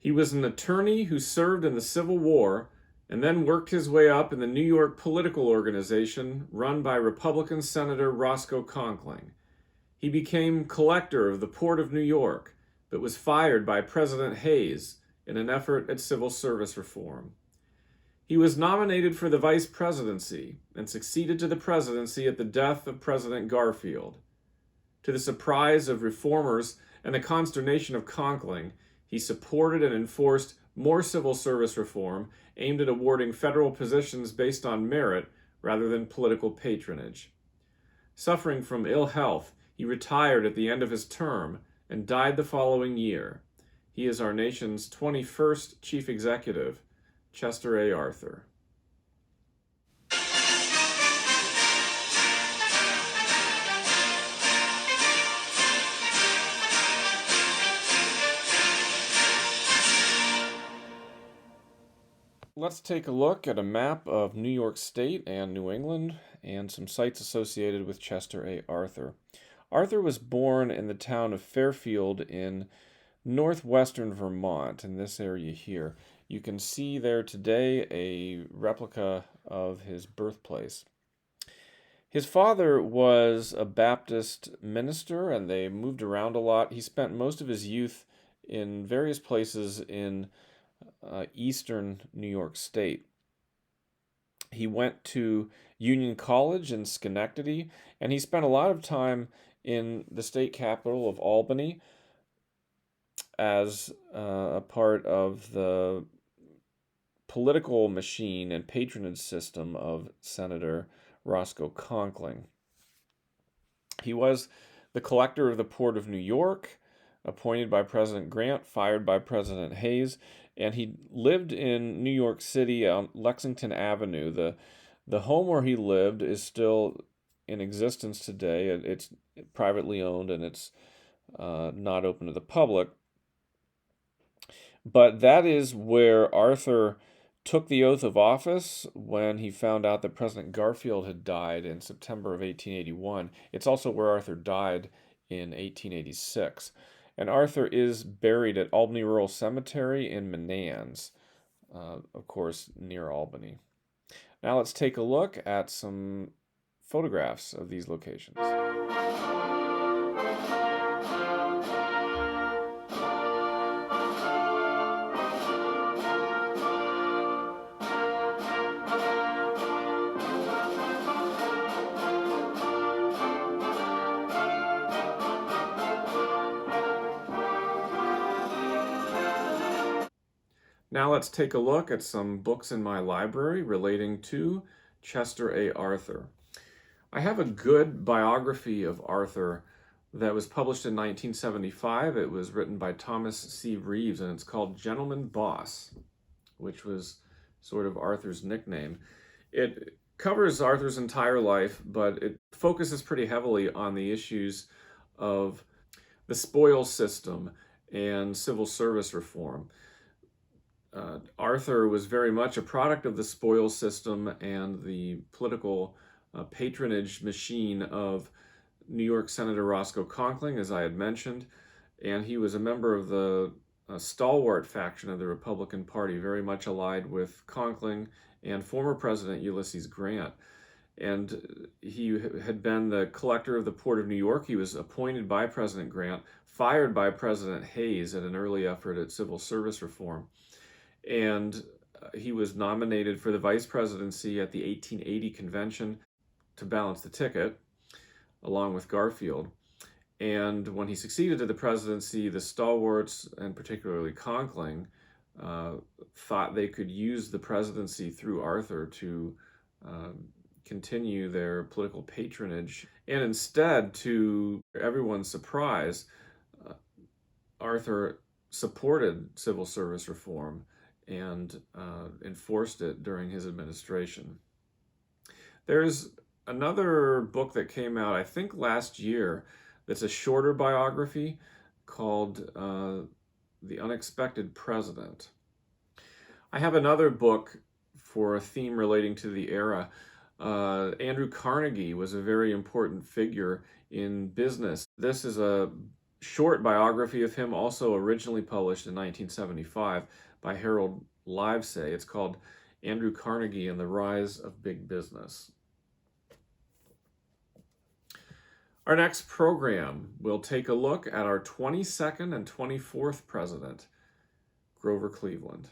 He was an attorney who served in the Civil War and then worked his way up in the New York political organization run by Republican Senator Roscoe Conkling. He became collector of the Port of New York, but was fired by President Hayes in an effort at civil service reform. He was nominated for the vice presidency and succeeded to the presidency at the death of President Garfield. To the surprise of reformers and the consternation of Conkling, he supported and enforced more civil service reform aimed at awarding federal positions based on merit rather than political patronage. Suffering from ill health, he retired at the end of his term and died the following year. He is our nation's 21st Chief Executive, Chester A. Arthur. Let's take a look at a map of New York State and New England and some sites associated with Chester A. Arthur. Arthur was born in the town of Fairfield in northwestern Vermont, in this area here. You can see there today a replica of his birthplace. His father was a Baptist minister, and they moved around a lot. He spent most of his youth in various places in eastern New York State. He went to Union College in Schenectady, and he spent a lot of time in the state capital of Albany as a part of the political machine and patronage system of Senator Roscoe Conkling. He was the collector of the Port of New York, appointed by President Grant, fired by President Hayes, and he lived in New York City on Lexington Avenue. The home where he lived is still in existence today. It's privately owned, and it's not open to the public. But that is where Arthur took the oath of office when he found out that President Garfield had died in September of 1881. It's also where Arthur died in 1886. And Arthur is buried at Albany Rural Cemetery in Menands, of course, near Albany. Now let's take a look at some photographs of these locations. Now let's take a look at some books in my library relating to Chester A. Arthur. I have a good biography of Arthur that was published in 1975. It was written by Thomas C. Reeves, and it's called Gentleman Boss, which was sort of Arthur's nickname. It covers Arthur's entire life, but it focuses pretty heavily on the issues of the spoils system and civil service reform. Arthur was very much a product of the spoils system and the political patronage machine of New York Senator Roscoe Conkling, as I had mentioned, and he was a member of the stalwart faction of the Republican Party, very much allied with Conkling and former President Ulysses Grant. And he had been the collector of the Port of New York. He was appointed by President Grant, fired by President Hayes at an early effort at civil service reform. And he was nominated for the vice presidency at the 1880 convention to balance the ticket, along with Garfield. And when he succeeded to the presidency, the stalwarts, and particularly Conkling, thought they could use the presidency through Arthur to continue their political patronage. And instead, to everyone's surprise, Arthur supported civil service reform and enforced it during his administration. There's another book that came out, I think last year, that's a shorter biography called The Unexpected President. I have another book for a theme relating to the era. Andrew Carnegie was a very important figure in business. This is a short biography of him, also originally published in 1975 by Harold Livesay. It's called Andrew Carnegie and the Rise of Big Business. Our next program will take a look at our 22nd and 24th president, Grover Cleveland.